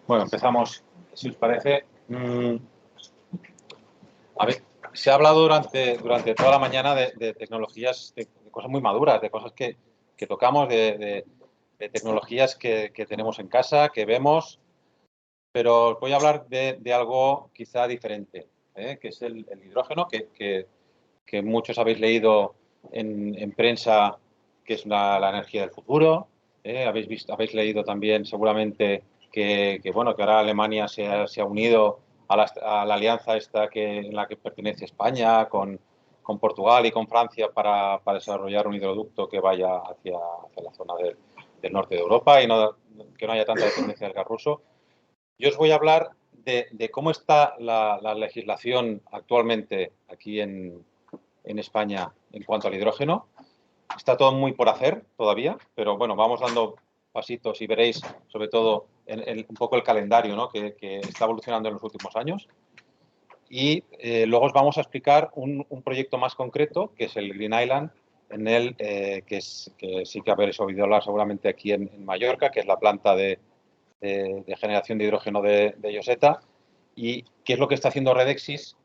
Bueno, empezamos, si os parece. A ver, se ha hablado durante toda la mañana de tecnologías, de cosas muy maduras, de cosas que tocamos, de tecnologías que tenemos en casa, que vemos, pero os voy a hablar de algo quizá diferente, que es el hidrógeno, que muchos habéis leído en prensa, que es la energía del futuro. Habéis leído también seguramente bueno, que ahora Alemania se ha unido a la alianza esta en la que pertenece España con Portugal y con Francia para desarrollar un hidroducto que vaya hacia la zona del norte de Europa y que no haya tanta dependencia del gas ruso. Yo os voy a hablar de cómo está la legislación actualmente aquí en España en cuanto al hidrógeno. Está todo muy por hacer todavía, pero bueno, vamos dando pasitos y veréis sobre todo un poco el calendario, ¿no? que está evolucionando en los últimos años. Y luego os vamos a explicar un proyecto más concreto, que es el Green Island, que sí que habréis oído hablar seguramente aquí en Mallorca, que es la planta de generación de hidrógeno de Lloseta, y qué es lo que está haciendo Redexis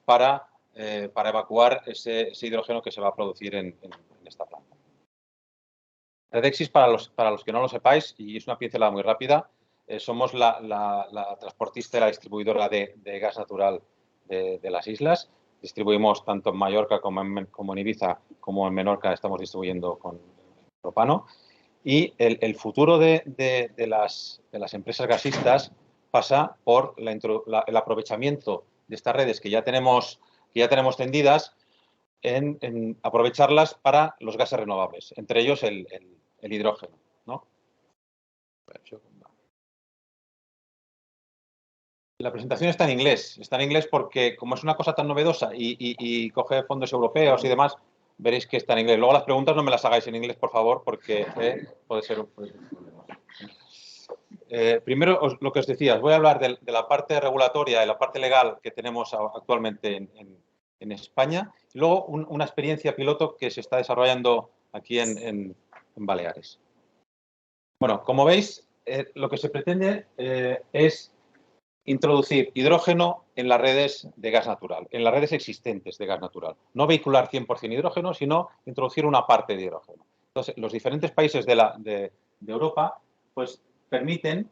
para evacuar ese hidrógeno que se va a producir en esta planta. Redexis, para los que no lo sepáis, y es una pincelada muy rápida, somos la transportista y la distribuidora de gas natural de las islas. Distribuimos tanto en Mallorca como en Ibiza, como en Menorca estamos distribuyendo con propano. Y el futuro de las empresas gasistas pasa por el aprovechamiento de estas redes que ya tenemos tendidas en aprovecharlas para los gases renovables, entre ellos el hidrógeno, ¿no? La presentación está en inglés porque como es una cosa tan novedosa y coge fondos europeos y demás, veréis que está en inglés. Luego las preguntas no me las hagáis en inglés, por favor, porque puede ser un problema. Primero, lo que os decía, os voy a hablar de la parte regulatoria y la parte legal que tenemos actualmente en España, y luego una experiencia piloto que se está desarrollando aquí en Baleares. Bueno, como veis, lo que se pretende es introducir hidrógeno en las redes de gas natural, en las redes existentes de gas natural. No vehicular 100% hidrógeno, sino introducir una parte de hidrógeno. Entonces, los diferentes países de Europa pues, permiten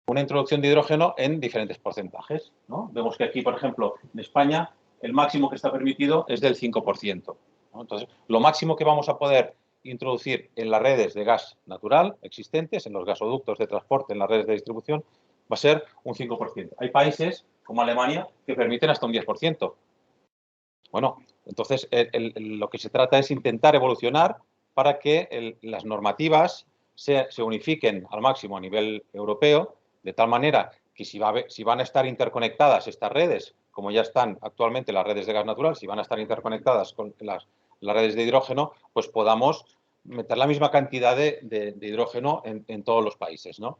una introducción de hidrógeno en diferentes porcentajes, ¿no? Vemos que aquí, por ejemplo, en España, el máximo que está permitido es del 5%, ¿no? Entonces, lo máximo que vamos a poder introducir en las redes de gas natural existentes, en los gasoductos de transporte, en las redes de distribución, va a ser un 5%. Hay países, como Alemania, que permiten hasta un 10%. Bueno, entonces lo que se trata es intentar evolucionar para que las normativas se unifiquen al máximo a nivel europeo, de tal manera que si van a estar interconectadas estas redes, como ya están actualmente las redes de gas natural, si van a estar interconectadas con las redes de hidrógeno, pues podamos meter la misma cantidad de hidrógeno en todos los países, ¿no?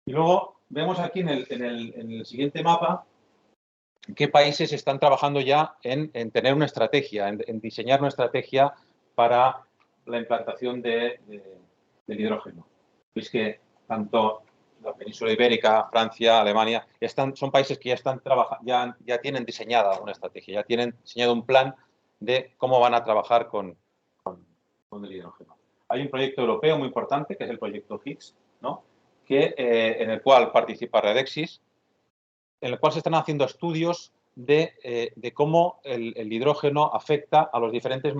Y luego vemos aquí en el siguiente mapa qué países están trabajando ya en tener una estrategia, en diseñar una estrategia para la implantación del hidrógeno. Veis que tanto la península ibérica, Francia, Alemania, son países que ya están ya tienen diseñada una estrategia, ya tienen diseñado un plan de cómo van a trabajar con el hidrógeno. Hay un proyecto europeo muy importante, que es el proyecto HICS, ¿no? En el cual participa Redexis, en el cual se están haciendo estudios de cómo el hidrógeno afecta a los diferentes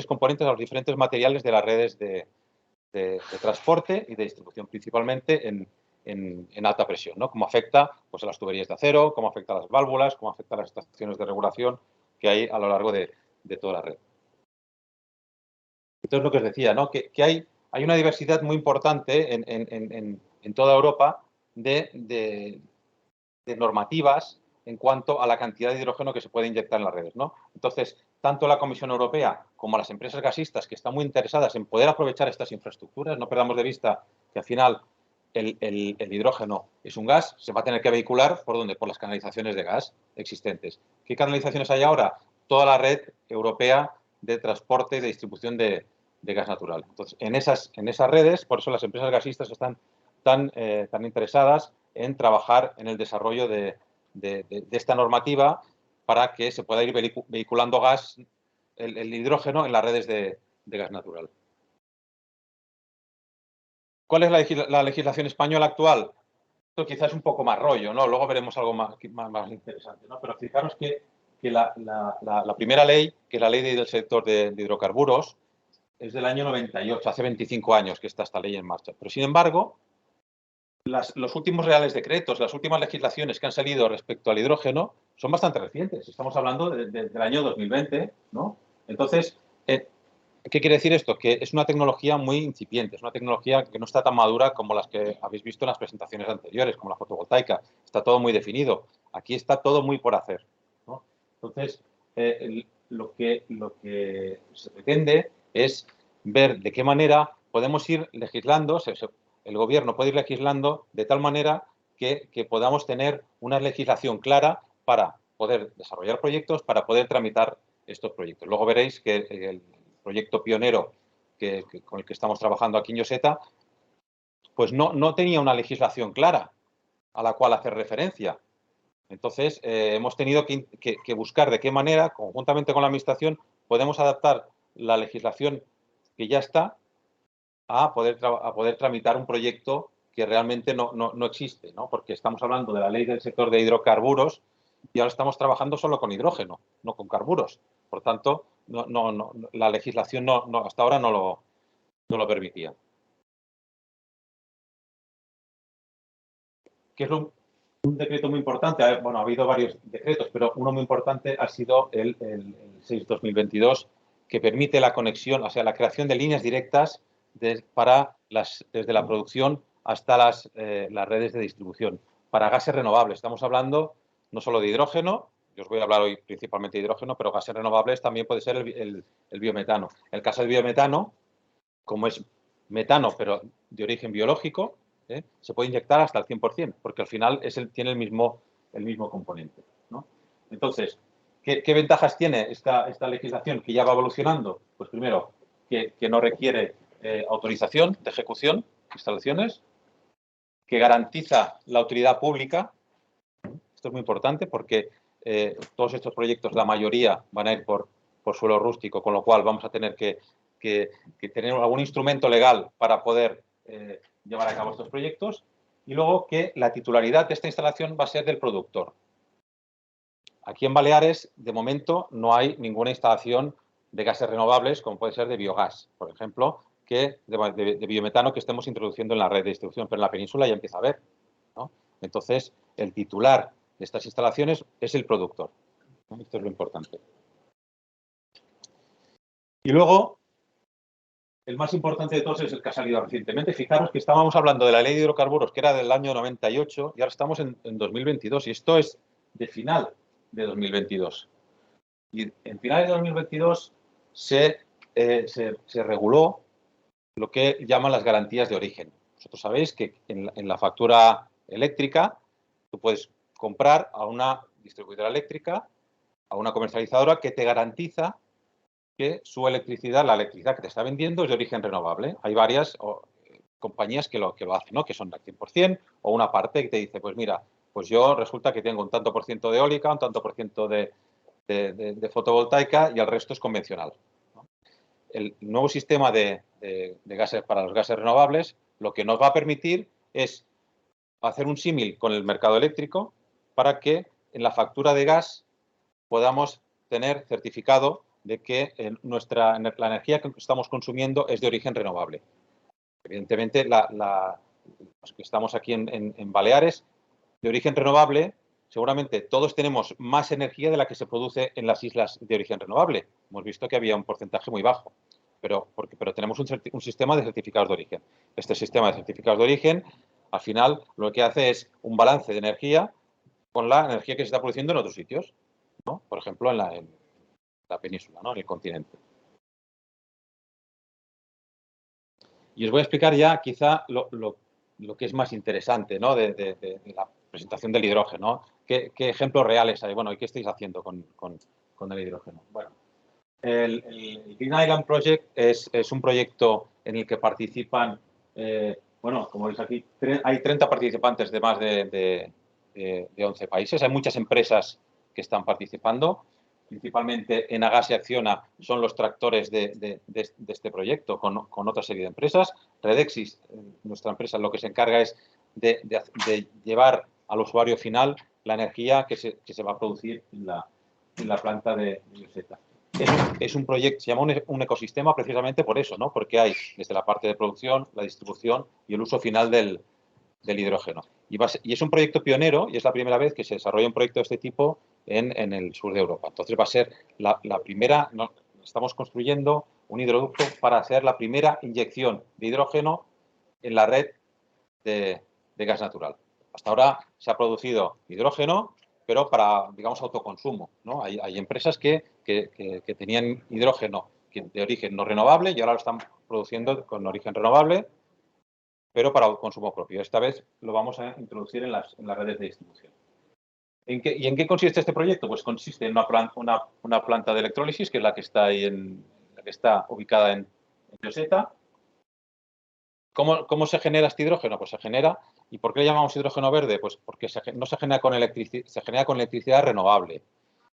componentes, a los diferentes materiales de las redes de transporte y de distribución, principalmente en alta presión, ¿no? Cómo afecta pues, a las tuberías de acero, cómo afecta a las válvulas, cómo afecta a las estaciones de regulación que hay a lo largo de toda la red. Entonces, lo que os decía, ¿no? Que hay una diversidad muy importante en toda Europa de normativas en cuanto a la cantidad de hidrógeno que se puede inyectar en las redes, ¿no? Entonces, tanto la Comisión Europea como las empresas gasistas que están muy interesadas en poder aprovechar estas infraestructuras, no perdamos de vista que al final el hidrógeno es un gas, se va a tener que vehicular ¿por dónde? Por las canalizaciones de gas existentes. ¿Qué canalizaciones hay ahora? Toda la red europea de transporte y de distribución de gas natural. Entonces, en esas redes, por eso las empresas gasistas están tan interesadas en trabajar en el desarrollo de esta normativa para que se pueda ir vehiculando gas, el hidrógeno en las redes de gas natural. ¿Cuál es la legislación española actual? Esto quizás es un poco más rollo, ¿no? Luego veremos algo más interesante, ¿no? Pero fijaros que la primera ley, que es la ley del sector de hidrocarburos, es del año 98, hace 25 años que está esta ley en marcha. Pero, sin embargo, los últimos reales decretos, las últimas legislaciones que han salido respecto al hidrógeno son bastante recientes. Estamos hablando del año 2020, ¿no? Entonces, ¿qué quiere decir esto? Que es una tecnología muy incipiente, es una tecnología que no está tan madura como las que habéis visto en las presentaciones anteriores, como la fotovoltaica. Está todo muy definido. Aquí está todo muy por hacer, ¿no? Entonces, lo que se pretende es ver de qué manera podemos ir legislando, el Gobierno puede ir legislando de tal manera que podamos tener una legislación clara para poder desarrollar proyectos, para poder tramitar estos proyectos. Luego veréis que el proyecto pionero con el que estamos trabajando aquí en Lloseta, pues no tenía una legislación clara a la cual hacer referencia. Entonces, hemos tenido que buscar de qué manera, conjuntamente con la Administración, podemos adaptar la legislación que ya está a poder tramitar un proyecto que realmente no existe, ¿no? Porque estamos hablando de la ley del sector de hidrocarburos y ahora estamos trabajando solo con hidrógeno, no con carburos. Por tanto, la legislación hasta ahora no lo permitía. ¿Qué es un decreto muy importante? Bueno, ha habido varios decretos, pero uno muy importante ha sido el 6/2022, que permite la conexión, o sea, la creación de líneas directas desde la producción hasta las redes de distribución. Para gases renovables, estamos hablando no solo de hidrógeno, yo os voy a hablar hoy principalmente de hidrógeno, pero gases renovables también puede ser el biometano. El caso del biometano, como es metano, pero de origen biológico, se puede inyectar hasta el 100%, porque al final tiene el mismo componente, ¿no? Entonces, ¿qué ventajas tiene esta legislación que ya va evolucionando? Pues primero, que no requiere autorización de ejecución de instalaciones, que garantiza la utilidad pública. Esto es muy importante porque todos estos proyectos, la mayoría, van a ir por suelo rústico, con lo cual vamos a tener que tener algún instrumento legal para poder llevar a cabo estos proyectos, y luego que la titularidad de esta instalación va a ser del productor. Aquí en Baleares, de momento, no hay ninguna instalación de gases renovables, como puede ser de biogás, por ejemplo, de biometano que estemos introduciendo en la red de distribución, pero en la península ya empieza a haber, ¿no? Entonces, el titular de estas instalaciones es el productor, ¿no? Esto es lo importante. Y luego, el más importante de todos es el que ha salido recientemente. Fijaros que estábamos hablando de la ley de hidrocarburos, que era del año 98, y ahora estamos en 2022, y esto es de final de 2022. Y en finales de 2022 se reguló lo que llaman las garantías de origen. Vosotros sabéis que en la factura eléctrica tú puedes comprar a una distribuidora eléctrica, a una comercializadora que te garantiza que su electricidad, la electricidad que te está vendiendo, es de origen renovable. Hay varias compañías que lo hacen, ¿no? Que son al 100%, o una parte que te dice, pues mira, pues yo resulta que tengo un tanto por ciento de eólica, un tanto por ciento de fotovoltaica y el resto es convencional, ¿no? El nuevo sistema de gases para los gases renovables lo que nos va a permitir es hacer un símil con el mercado eléctrico para que en la factura de gas podamos tener certificado de que la energía que estamos consumiendo es de origen renovable. Evidentemente, los que estamos aquí en Baleares, de origen renovable, seguramente todos tenemos más energía de la que se produce en las islas de origen renovable. Hemos visto que había un porcentaje muy bajo, pero tenemos un sistema de certificados de origen. Este sistema de certificados de origen, al final, lo que hace es un balance de energía con la energía que se está produciendo en otros sitios, ¿no? Por ejemplo, en la península, ¿no? En el continente. Y os voy a explicar ya quizá lo que es más interesante, ¿no? de la presentación del hidrógeno. ¿Qué ejemplos reales hay? Bueno, ¿y qué estáis haciendo con el hidrógeno? Bueno, el Green Island Project es un proyecto en el que participan Bueno, como veis aquí, hay 30 participantes de más de 11 países. Hay muchas empresas que están participando. Principalmente Enagás y Acciona son los tractores de este proyecto con otra serie de empresas. Redexis, nuestra empresa, lo que se encarga es de llevar al usuario final la energía que se va a producir en la planta de Lloseta. Es un proyecto, se llama un ecosistema precisamente por eso, ¿no? Porque hay desde la parte de producción, la distribución y el uso final del hidrógeno. Y es un proyecto pionero y es la primera vez que se desarrolla un proyecto de este tipo en el sur de Europa. Entonces va a ser la primera, estamos construyendo un hidroducto para hacer la primera inyección de hidrógeno en la red de gas natural. Hasta ahora se ha producido hidrógeno, pero para, digamos, autoconsumo, ¿no? Hay empresas que tenían hidrógeno de origen no renovable y ahora lo están produciendo con origen renovable, pero para consumo propio. Esta vez lo vamos a introducir en las redes de distribución. ¿Y en qué consiste este proyecto? Pues consiste en una planta de electrólisis, que es la que está ahí la que está ubicada en Lloseta. ¿Cómo se genera este hidrógeno? Pues se genera, ¿y por qué le llamamos hidrógeno verde? Pues porque no se genera con electricidad, se genera con electricidad renovable.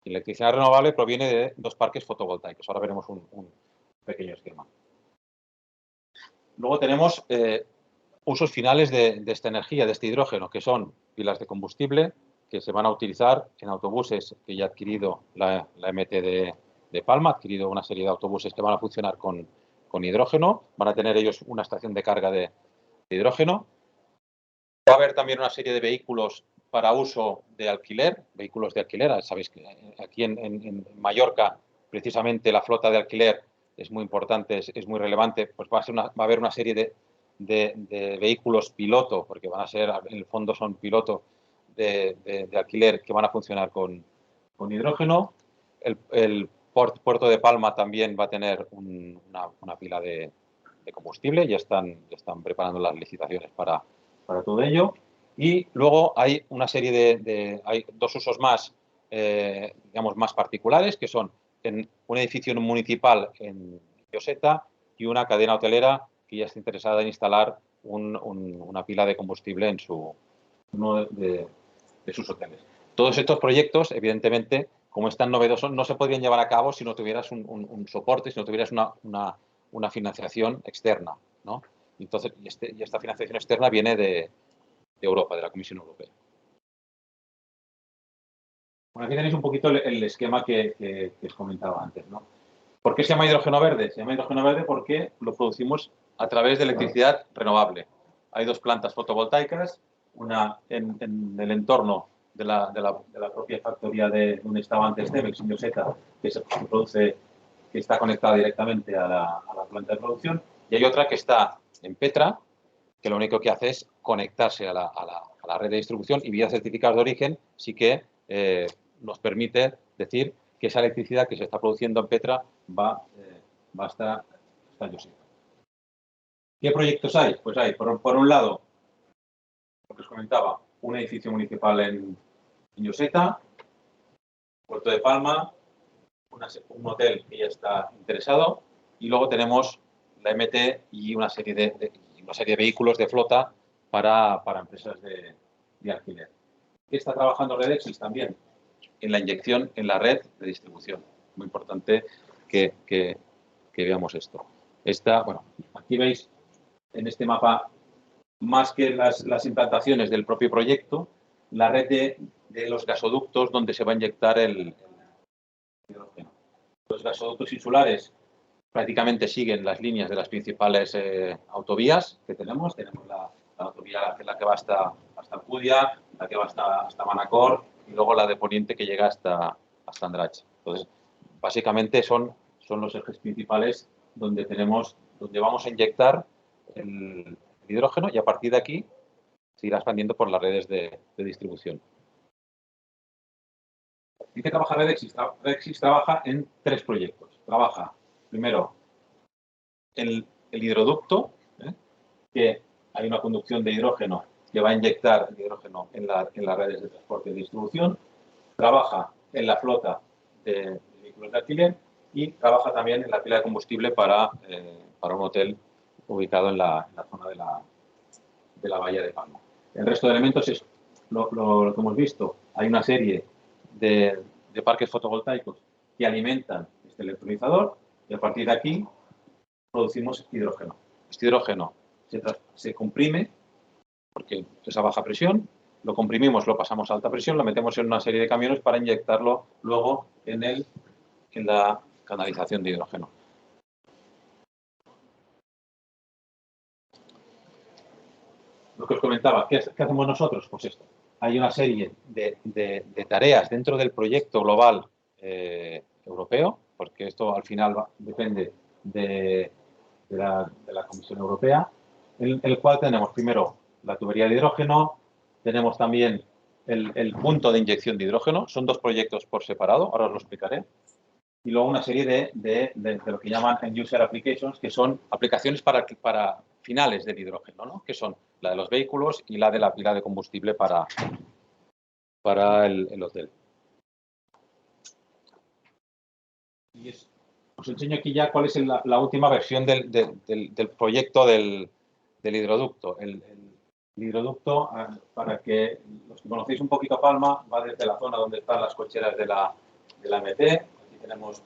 Y la electricidad renovable proviene de 2 parques fotovoltaicos. Ahora veremos un pequeño esquema. Luego tenemos usos finales de esta energía, de este hidrógeno, que son pilas de combustible que se van a utilizar en autobuses que ya ha adquirido la MT de Palma, ha adquirido una serie de autobuses que van a funcionar con hidrógeno, van a tener ellos una estación de carga de hidrógeno. Va a haber también una serie de vehículos para uso de alquiler, vehículos de alquiler. Sabéis que aquí en Mallorca, precisamente la flota de alquiler es muy importante, es muy relevante, pues va a haber una serie de vehículos piloto, porque van a ser, en el fondo son piloto de alquiler que van a funcionar con hidrógeno. El puerto de Palma también va a tener una pila de combustible, ya están preparando las licitaciones para todo ello. Y luego hay una serie hay 2 usos más, digamos, más particulares, que son en un edificio municipal en Lloseta y una cadena hotelera que ya está interesada en instalar una pila de combustible en uno de sus hoteles. Todos estos proyectos, evidentemente, como es tan novedoso, no se podrían llevar a cabo si no tuvieras un soporte, si no tuvieras una financiación externa, ¿no? Entonces, y esta financiación externa viene de Europa, de la Comisión Europea. Bueno, aquí tenéis un poquito el esquema que os comentaba antes, ¿no? ¿Por qué se llama hidrógeno verde? Se llama hidrógeno verde porque lo producimos a través de electricidad renovable. Hay 2 plantas fotovoltaicas, una en el entorno de la propia factoría donde estaba antes Cemex, en Lloseta, que se produce, que está conectada directamente a la planta de producción, y hay otra que está en Petra, que lo único que hace es conectarse a la red de distribución y vía certificados de origen sí que nos permite decir que esa electricidad que se está produciendo en Petra va hasta Lloseta. ¿Qué proyectos hay? Pues hay, por un lado, lo que os comentaba, un edificio municipal en Lloseta, Puerto de Palma, un hotel que ya está interesado, y luego tenemos la MT y una serie de vehículos de flota para empresas de alquiler. ¿Qué está trabajando Redexis también? En la inyección en la red de distribución. Muy importante que veamos esto. Bueno, aquí veis en este mapa, más que las implantaciones del propio proyecto, la red de los gasoductos donde se va a inyectar el hidrógeno. Los gasoductos insulares prácticamente siguen las líneas de las principales autovías que tenemos. Tenemos la autovía la que va hasta Alcudia, la que va hasta Manacor y luego la de Poniente que llega hasta Andratx. Entonces, básicamente son los ejes principales donde vamos a inyectar el hidrógeno y a partir de aquí se irá expandiendo por las redes de distribución. ¿En qué trabaja Redexis? Redexis trabaja en 3 proyectos. Trabaja, primero, el hidroducto, que hay una conducción de hidrógeno que va a inyectar el hidrógeno en las redes de transporte y distribución. Trabaja en la flota de vehículos de alquiler y trabaja también en la pila de combustible para un hotel ubicado en la zona de la bahía de Palma. El resto de elementos es lo que hemos visto. Hay una serie de parques fotovoltaicos que alimentan este electrolizador y a partir de aquí producimos hidrógeno. Este hidrógeno se comprime porque es a baja presión, lo comprimimos, lo pasamos a alta presión, lo metemos en una serie de camiones para inyectarlo luego en la canalización de hidrógeno. Lo que os comentaba, ¿qué hacemos nosotros? Pues esto. Hay una serie de tareas dentro del proyecto global europeo, porque esto al final depende de la Comisión Europea, en el cual tenemos primero la tubería de hidrógeno, tenemos también el punto de inyección de hidrógeno, son dos proyectos por separado, ahora os lo explicaré, y luego una serie de lo que llaman end user applications, que son aplicaciones para finales del hidrógeno, ¿no? Que son la de los vehículos y la de la pila de combustible para el hotel. Y os enseño aquí ya cuál es la última versión del proyecto del hidroducto. El hidroducto, para que los que conocéis un poquito Palma, va desde la zona donde están las cocheras de la MT, aquí tenemos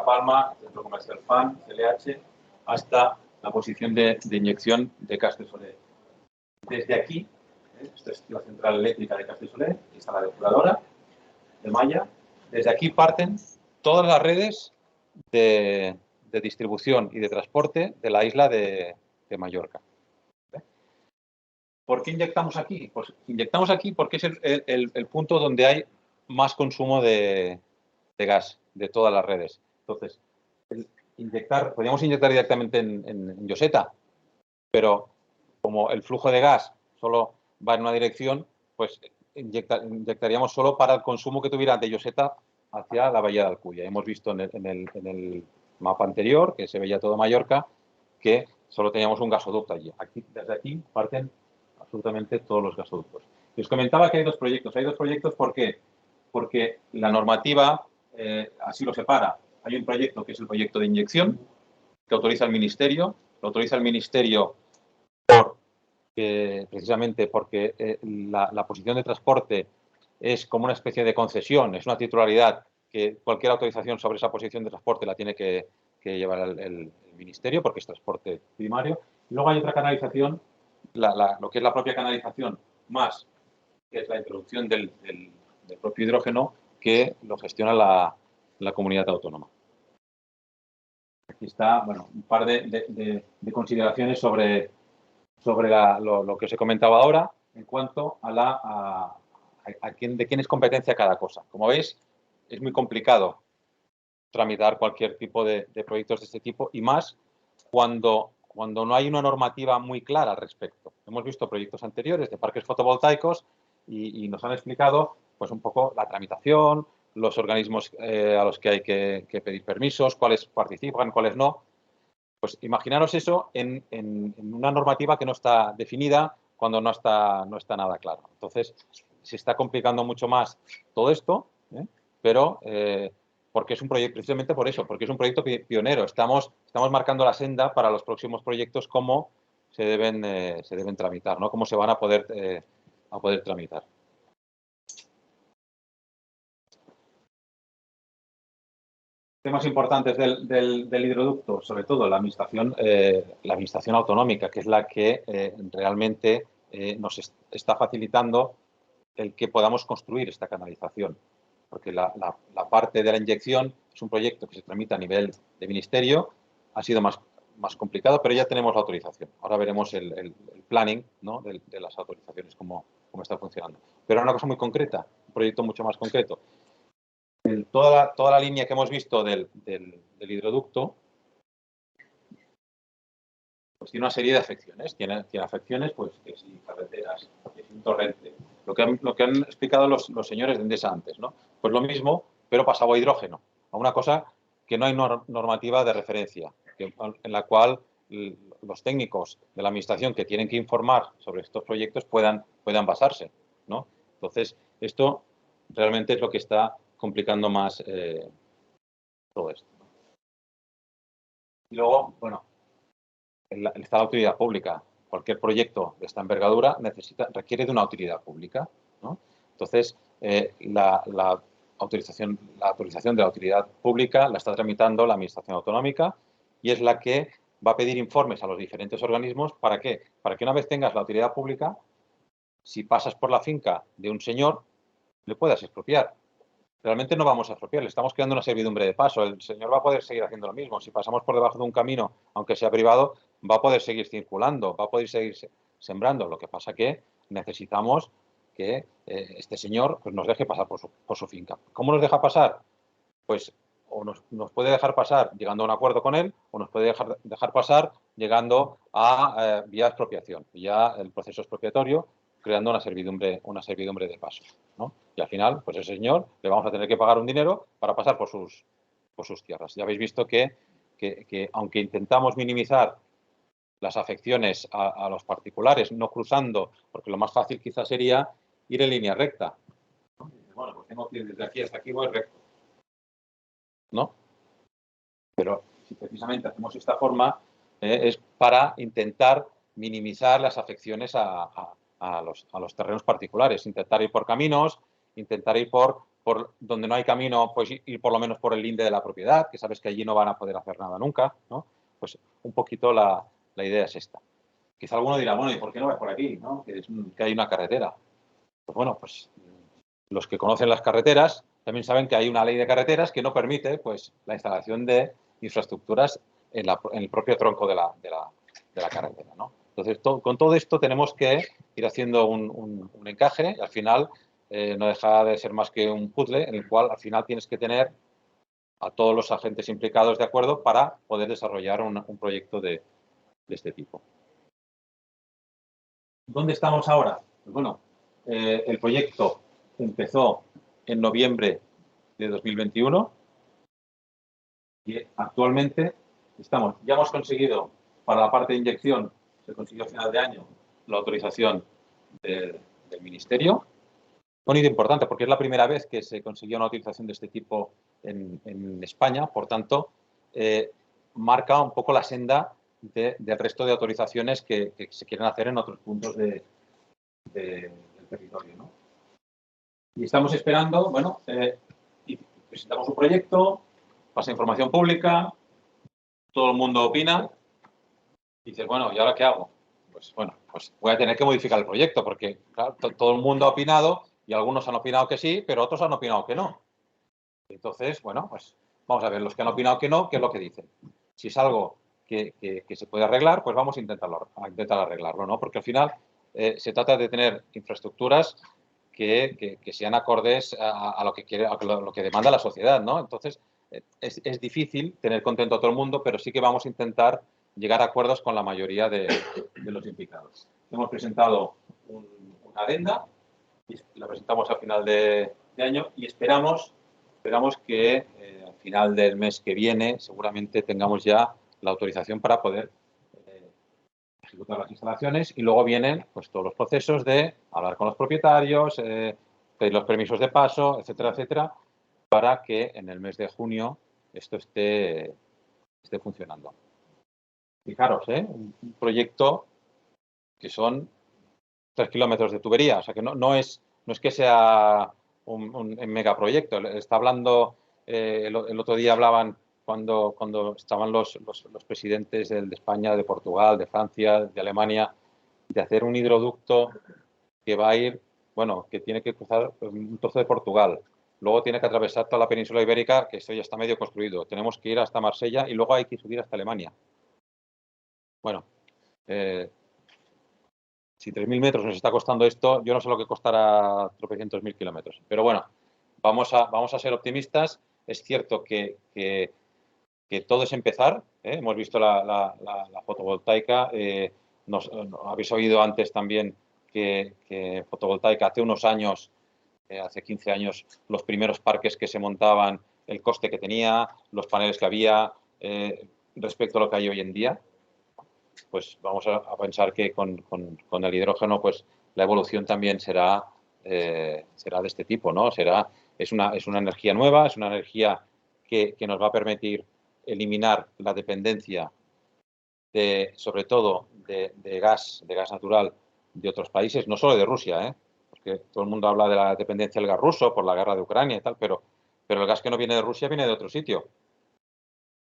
Palma, Centro Comercial FAN, CLH, hasta la posición de inyección de Castellsoler. Desde aquí, esta es la central eléctrica de Castellsoler, aquí está la depuradora de Malla, desde aquí parten todas las redes de distribución y de transporte de la isla de Mallorca. ¿Por qué inyectamos aquí? Pues inyectamos aquí porque es el punto donde hay más consumo de gas de todas las redes. Entonces, podríamos inyectar directamente en Lloseta, pero como el flujo de gas solo va en una dirección, pues inyectaríamos solo para el consumo que tuviera de Lloseta hacia la bahía de Alcudia. Hemos visto en el mapa anterior, que se veía todo Mallorca, que solo teníamos un gasoducto allí. Desde aquí parten absolutamente todos los gasoductos. Y os comentaba que hay dos proyectos. Hay dos proyectos, ¿por qué? Porque la normativa así lo separa. Hay un proyecto que es el proyecto de inyección, que autoriza el Ministerio. Lo autoriza el Ministerio precisamente porque la posición de transporte es como una especie de concesión, es una titularidad que cualquier autorización sobre esa posición de transporte la tiene que llevar el Ministerio porque es transporte primario. Y luego hay otra canalización, lo que es la propia canalización más, que es la introducción del propio hidrógeno, que lo gestiona la comunidad autónoma. Aquí está, bueno, un par de consideraciones sobre lo que os he comentado ahora en cuanto a de quién es competencia cada cosa. Como veis, es muy complicado tramitar cualquier tipo de proyectos de este tipo y más cuando no hay una normativa muy clara al respecto. Hemos visto proyectos anteriores de parques fotovoltaicos y nos han explicado pues un poco la tramitación, los organismos a los que hay que pedir permisos, cuáles participan, cuáles no. Pues imaginaros eso en una normativa que no está definida cuando no está nada claro. Entonces, se está complicando mucho más todo esto, pero porque es un proyecto, precisamente por eso, porque es un proyecto pionero. Estamos marcando la senda para los próximos proyectos, cómo se deben tramitar, ¿no? Cómo se van a poder tramitar. Temas importantes del hidroducto, sobre todo la administración autonómica, que es la que realmente nos está facilitando el que podamos construir esta canalización. Porque la parte de la inyección es un proyecto que se tramita a nivel de ministerio, ha sido más complicado, pero ya tenemos la autorización. Ahora veremos el planning, ¿no? de las autorizaciones, cómo está funcionando. Pero una cosa muy concreta, un proyecto mucho más concreto. Toda la línea que hemos visto del hidroducto pues tiene una serie de afecciones. Tiene afecciones, pues, que si carreteras, que si un torrente. Lo que han explicado los señores de Endesa antes, ¿no? Pues lo mismo, pero pasado a hidrógeno. A una cosa que no hay normativa de referencia, en la cual los técnicos de la administración que tienen que informar sobre estos proyectos puedan basarse, ¿no? Entonces, esto realmente es lo que está complicando más todo esto. Y luego, bueno, está la utilidad pública. cualquier proyecto de esta envergadura requiere de una utilidad pública, ¿no? Entonces, la autorización de la utilidad pública la está tramitando la Administración Autonómica y es la que va a pedir informes a los diferentes organismos. ¿Para qué? Para que una vez tengas la utilidad pública, si pasas por la finca de un señor, le puedas expropiar. Realmente no vamos a expropiar, le estamos creando una servidumbre de paso. El señor va a poder seguir haciendo lo mismo. Si pasamos por debajo de un camino, aunque sea privado, va a poder seguir circulando, va a poder seguir sembrando. Lo que pasa que necesitamos que este señor pues, nos deje pasar por su finca. ¿Cómo nos deja pasar? Pues o nos puede dejar pasar llegando a un acuerdo con él, o nos puede dejar pasar llegando a vía expropiación, ya el proceso expropiatorio, creando una servidumbre de paso, ¿no? Y al final, pues ese señor le vamos a tener que pagar un dinero para pasar por sus tierras. Ya habéis visto que aunque intentamos minimizar las afecciones a los particulares, no cruzando, porque lo más fácil quizás sería ir en línea recta. Bueno, pues tengo que ir desde aquí hasta aquí, voy recto, ¿no? Pero si precisamente hacemos esta forma, es para intentar minimizar las afecciones a los terrenos particulares, intentar ir por caminos, intentar ir por donde no hay camino, pues ir por lo menos por el linde de la propiedad, que sabes que allí no van a poder hacer nada nunca, ¿no? Pues un poquito la idea es esta. Quizá alguno dirá, bueno, ¿y por qué no vas por aquí, ¿no? Que hay una carretera. Pues bueno, pues los que conocen las carreteras también saben que hay una ley de carreteras que no permite pues, la instalación de infraestructuras en el propio tronco de la carretera, ¿no? Entonces, con todo esto tenemos que ir haciendo un encaje y al final no deja de ser más que un puzzle en el cual al final tienes que tener a todos los agentes implicados de acuerdo para poder desarrollar un proyecto de este tipo. ¿Dónde estamos ahora? Pues bueno, el proyecto empezó en noviembre de 2021 y actualmente ya hemos conseguido para la parte de inyección, se consiguió a final de año la autorización del Ministerio. Un hito importante porque es la primera vez que se consiguió una autorización de este tipo en España, por tanto, marca un poco la senda del resto de autorizaciones que se quieren hacer en otros puntos del territorio, ¿no? Y estamos esperando, bueno, y presentamos un proyecto, pasa información pública, todo el mundo opina, y dices, bueno, ¿y ahora qué hago? Pues bueno, pues voy a tener que modificar el proyecto, porque claro, todo el mundo ha opinado, y algunos han opinado que sí, pero otros han opinado que no. Entonces, bueno, pues vamos a ver, los que han opinado que no, ¿qué es lo que dicen? Si es algo que se puede arreglar, pues vamos a intentar arreglarlo, ¿no? Porque al final se trata de tener infraestructuras que sean acordes a lo que quiere, a lo que demanda la sociedad, ¿no? Entonces, es difícil tener contento a todo el mundo, pero sí que vamos a intentar llegar a acuerdos con la mayoría de los implicados. Hemos presentado una adenda, y la presentamos a final de año y esperamos que al final del mes que viene seguramente tengamos ya la autorización para poder ejecutar las instalaciones y luego vienen pues todos los procesos de hablar con los propietarios, pedir los permisos de paso, etcétera, etcétera, para que en el mes de junio esto esté funcionando. Fijaros, un proyecto que son 3 kilómetros de tubería, o sea que no es que sea un megaproyecto. Está hablando, el otro día hablaban cuando estaban los presidentes de España, de Portugal, de Francia, de Alemania, de hacer un hidroducto que va a ir, bueno, que tiene que cruzar un trozo de Portugal. Luego tiene que atravesar toda la península ibérica, que esto ya está medio construido. Tenemos que ir hasta Marsella y luego hay que subir hasta Alemania. Bueno, si 3.000 metros nos está costando esto, yo no sé lo que costará tropecientos mil kilómetros. Pero bueno, vamos a ser optimistas. Es cierto que todo es empezar. Hemos visto la fotovoltaica. Habéis oído antes también que fotovoltaica hace unos años, hace 15 años, los primeros parques que se montaban, el coste que tenía, los paneles que había, respecto a lo que hay hoy en día. Pues vamos a pensar que con el hidrógeno pues la evolución también será de este tipo, ¿no? Es una energía nueva, es una energía que nos va a permitir eliminar la dependencia sobre todo de gas natural de otros países, no solo de Rusia, porque todo el mundo habla de la dependencia del gas ruso por la guerra de Ucrania y tal, pero el gas que no viene de Rusia viene de otro sitio.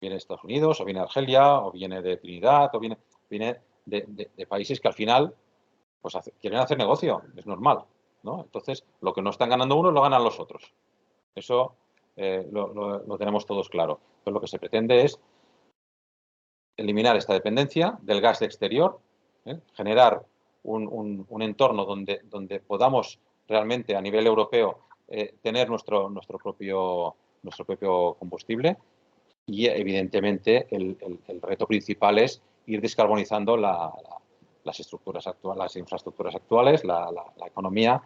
Viene de Estados Unidos, o viene de Argelia, o viene de Trinidad, o viene de países que al final pues quieren hacer negocio, es normal, ¿no? Entonces, lo que no están ganando unos lo ganan los otros. Eso lo tenemos todos claro. Entonces, lo que se pretende es eliminar esta dependencia del gas de exterior, generar un entorno donde podamos realmente a nivel europeo tener nuestro propio combustible y, evidentemente, el reto principal es ir descarbonizando las infraestructuras actuales, la economía,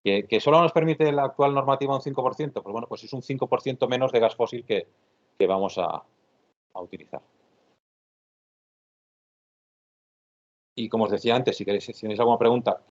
que solo nos permite la actual normativa un 5%, pues bueno, pues es un 5% menos de gas fósil que vamos a utilizar. Y como os decía antes, si tenéis alguna pregunta